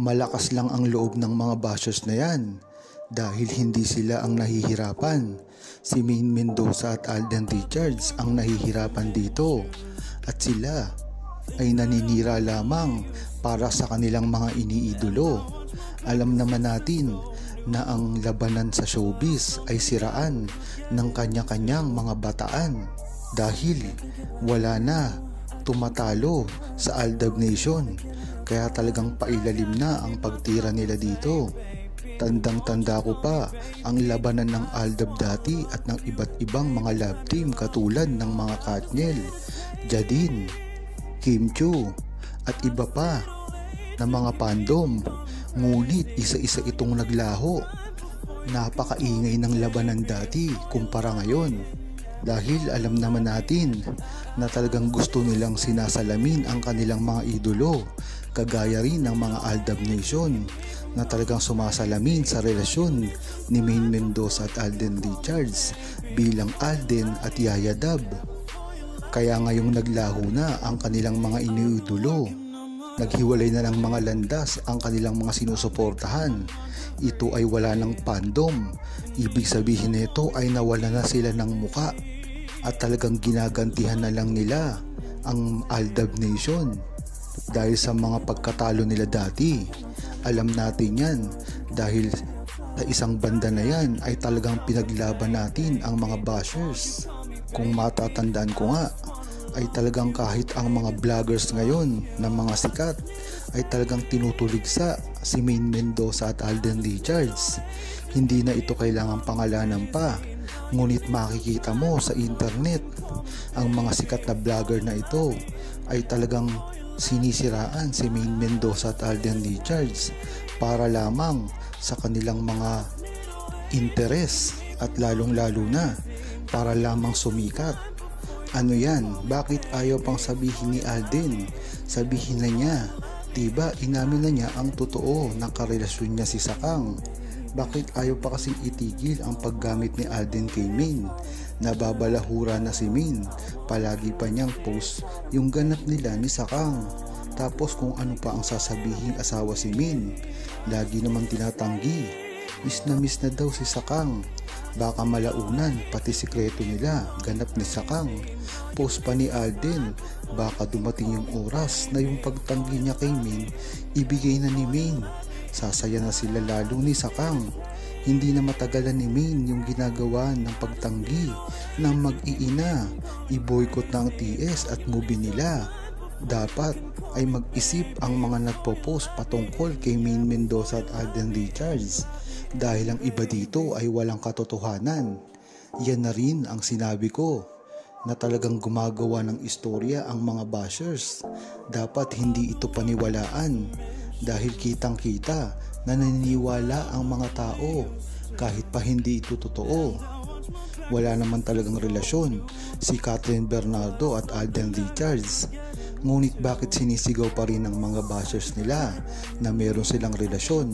Malakas lang ang loob ng mga bashers na yan dahil hindi sila ang nahihirapan. Si Maine Mendoza at Alden Richards ang nahihirapan dito at sila ay naninira lamang para sa kanilang mga iniidolo. Alam naman natin na ang labanan sa showbiz ay siraan ng kanya-kanyang mga bataan dahil wala na tumatalo sa Aldab Nation, kaya talagang pailalim na ang pagtira nila dito. Tandang-tanda ko pa ang labanan ng Aldab dati at ng iba't ibang mga love team katulad ng mga Katniel, Jadine, Kim Chiu at iba pa na mga fandom. Ngunit isa-isa itong naglaho. Napakaingay ng labanan dati kumpara ngayon. Dahil alam naman natin na talagang gusto nilang sinasalamin ang kanilang mga idolo, kagaya rin ng mga Aldab Nation na talagang sumasalamin sa relasyon ni Maine Mendoza at Alden Richards bilang Alden at Yaya Dab. Kaya ngayong naglaho na ang kanilang mga iniidolo, naghiwalay na ng mga landas ang kanilang mga sinusuportahan. Ito ay wala ng fandom. Ibig sabihin nito ay nawala na sila ng muka at talagang ginagantihan na lang nila ang Aldab Nation dahil sa mga pagkatalo nila dati. Alam natin yan dahil sa isang banda na yan ay talagang pinaglaban natin ang mga bashers. Kung matatandaan ko nga ay talagang kahit ang mga vloggers ngayon na mga sikat ay talagang tinutuligsa si Maine Mendoza at Alden Richards. Hindi na ito kailangang pangalanan pa, ngunit makikita mo sa internet ang mga sikat na vlogger na ito ay talagang sinisiraan si Maine Mendoza at Alden Richards para lamang sa kanilang mga interes at lalong-lalo na para lamang sumikat. Ano yan? Bakit ayaw pang sabihin ni Alden? Sabihin na niya, diba inamin na niya ang totoo ng karelasyon niya si Sakang. Bakit ayaw pa kasing itigil ang paggamit ni Alden kay Maine? Nababalahura na si Maine, palagi pa niyang post yung ganap nila ni Sakang. Tapos kung ano pa ang sasabihin asawa si Maine, lagi naman tinatanggi. Miss na daw si Sakang. Baka malaunan pati sikreto nila ganap ni Sakang. Post pa ni Alden, baka dumating yung oras na yung pagtanggi niya kay Maine ibigay na ni Maine. Sasaya na sila lalo ni Sakang. Hindi na matagalan ni Maine yung ginagawa ng pagtanggi ng mag-iina. I-boycott na ang TS at movie nila. Dapat ay mag-isip ang mga nagpo-post patungkol kay Maine Mendoza at Alden Richards dahil ang iba dito ay walang katotohanan. Yan na rin ang sinabi ko na talagang gumagawa ng istorya ang mga bashers. Dapat hindi ito paniwalaan dahil kitang-kita na naniniwala ang mga tao kahit pa hindi ito totoo. Wala naman talagang relasyon si Kathryn Bernardo at Alden Richards. Ngunit bakit sinisigaw pa rin ng mga bashers nila na meron silang relasyon?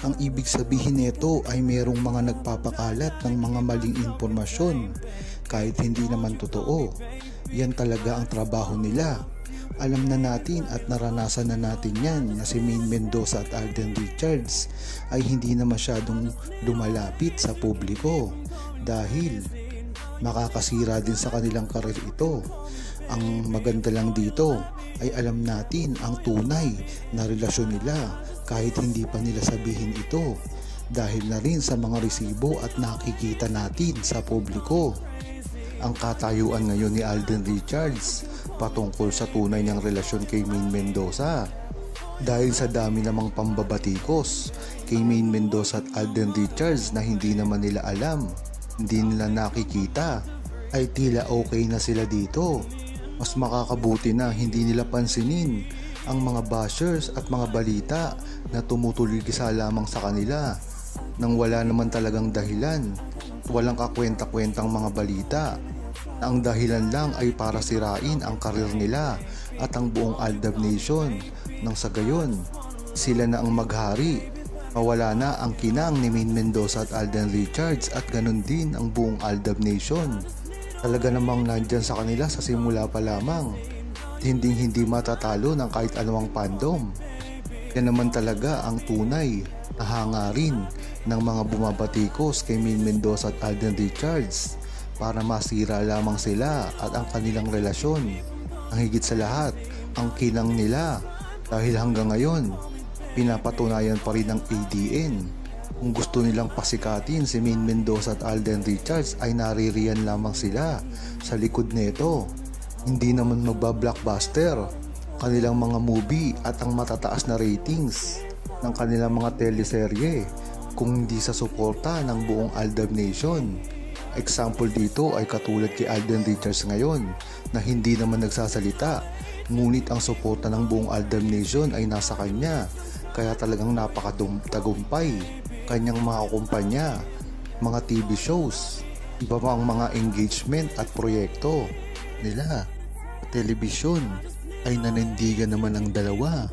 Ang ibig sabihin nito ay merong mga nagpapakalat ng mga maling impormasyon kahit hindi naman totoo. Yan talaga ang trabaho nila. Alam na natin at naranasan na natin yan na si Maine Mendoza at Alden Richards ay hindi na masyadong lumalapit sa publiko dahil makakasira din sa kanilang karir ito. Ang maganda lang dito ay alam natin ang tunay na relasyon nila kahit hindi pa nila sabihin ito dahil na rin sa mga resibo at nakikita natin sa publiko. Ang katayuan ngayon ni Alden Richards patungkol sa tunay niyang relasyon kay Maine Mendoza. Dahil sa dami namang pambabatikos kay Maine Mendoza at Alden Richards na hindi naman nila alam, hindi nila nakikita, ay tila okay na sila dito. Mas makakabuti na hindi nila pansinin ang mga bashers at mga balita na tumutuligisa lamang sa kanila nang wala naman talagang dahilan. Walang kakwenta-kwentang mga balita na ang dahilan lang ay para sirain ang karir nila at ang buong Aldab Nation. Nang sa gayon, sila na ang maghari. Mawala na ang kinang ni Maine Mendoza at Alden Richards at ganun din ang buong Aldab Nation. Talaga namang nandyan sa kanila sa simula pa lamang. Hindi matatalo ng kahit anumang fandom. Yan naman talaga ang tunay na hangarin ng mga bumabatikos kay Maine Mendoza at Alden Richards para masira lamang sila at ang kanilang relasyon. Ang higit sa lahat, ang kinang nila dahil hanggang ngayon, pinapatunayan pa rin ng ADN. Kung gusto nilang pasikatin si Maine Mendoza at Alden Richards ay naririyan lamang sila sa likod nito. Hindi naman magba-blockbuster kanilang mga movie at ang matataas na ratings ng kanilang mga teleserye kung hindi sa suporta ng buong Aldab Nation. Example dito ay katulad kay Alden Richards ngayon na hindi naman nagsasalita, ngunit ang suporta ng buong Aldab Nation ay nasa kanya, kaya talagang napakatagumpay kanyang mga kumpanya, mga TV shows, iba pang mga engagement at proyekto nila sa telebisyon ay nanindigan naman ang dalawa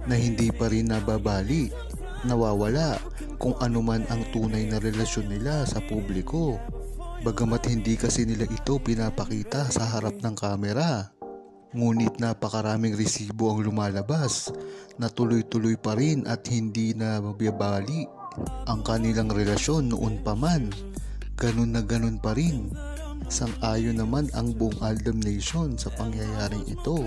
na hindi pa rin nababali, nawawala kung ano man ang tunay na relasyon nila sa publiko. Bagamat hindi kasi nila ito pinapakita sa harap ng kamera, ngunit napakaraming resibo ang lumalabas na tuloy-tuloy pa rin at hindi na mababali ang kanilang relasyon noon pa man. Ganun na ganun pa rin. Sang-ayon naman ang buong Aldab Nation sa pangyayaring ito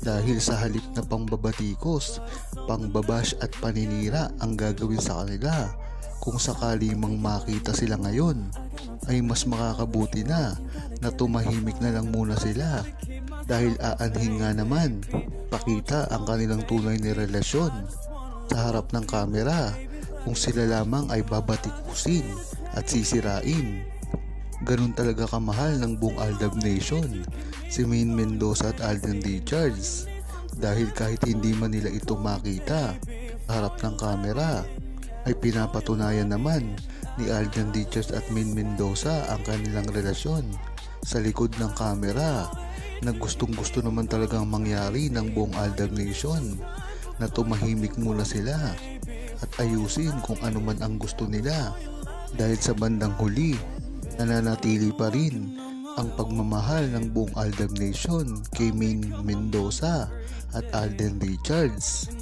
dahil sa halip na pangbabatikos, pangbabash at paninira ang gagawin sa kanila, kung sakali mang makita sila ngayon ay mas makakabuti na tumahimik na lang muna sila dahil aanhin nga naman pakita ang kanilang tunay na relasyon sa harap ng kamera kung sila lamang ay babatikusin at sisirain. Ganun talaga kamahal ng buong Aldab Nation si Maine Mendoza at Alden Richards dahil kahit hindi man nila ito makita sa harap ng kamera ay pinapatunayan naman ni Alden Richards at Maine Mendoza ang kanilang relasyon sa likod ng kamera na gustong gusto naman talagang mangyari ng buong Aldab Nation na tumahimik muna sila at ayusin kung ano man ang gusto nila dahil sa bandang huli nananatili pa rin ang pagmamahal ng buong Aldab Nation kay Maine Mendoza at Alden Richards.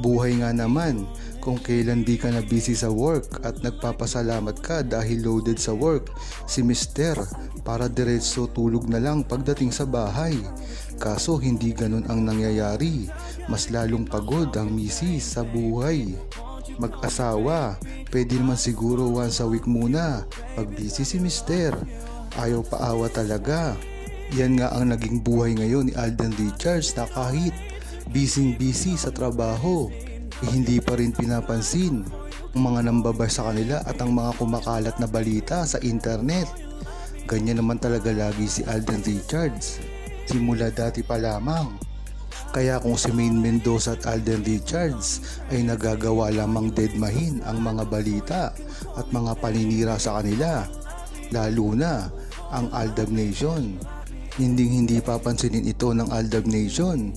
Buhay nga naman kung kailan di ka na busy sa work at nagpapasalamat ka dahil loaded sa work si Mister para diretso tulog na lang pagdating sa bahay. Kaso hindi ganun ang nangyayari, mas lalong pagod ang misis sa buhay. Mag-asawa, pwede naman siguro once a week muna pag busy si Mister. Ayaw paawa talaga. Yan nga ang naging buhay ngayon ni Alden Richards na kahit busy sa trabaho hindi pa rin pinapansin ang mga nambabash sa kanila at ang mga kumakalat na balita sa internet. Ganyan naman talaga lagi si Alden Richards simula dati pa lamang. Kaya kung si Maine Mendoza at Alden Richards ay nagagawa lamang deadmahin ang mga balita at mga paninira sa kanila, lalo na ang Aldab Nation, hindi papansinin ito ng Aldab Nation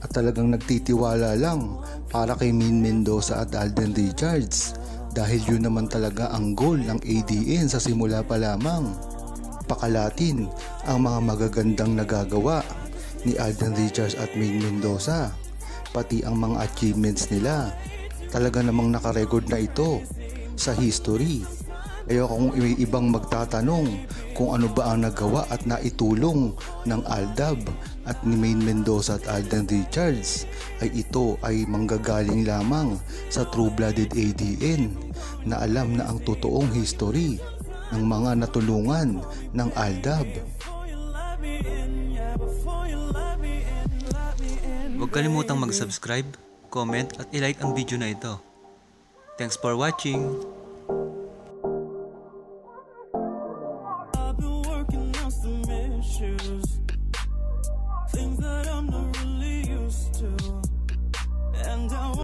at talagang nagtitiwala lang para kay Maine Mendoza at Alden Richards dahil yun naman talaga ang goal ng ADN sa simula pa lamang. Pakalatin ang mga magagandang nagagawa ni Alden Richards at Maine Mendoza, pati ang mga achievements nila. Talaga namang nakarecord na ito sa history. Kaya kung may ibang magtatanong kung ano ba ang nagawa at naitulong ng Aldab at ni Maine Mendoza at Alden Richards, ay ito ay manggagaling lamang sa true-blooded ADN na alam na ang totoong history ng mga natulungan ng Aldab. Huwag kalimutang mag-subscribe, comment at i-like ang video na ito. Thanks for watching!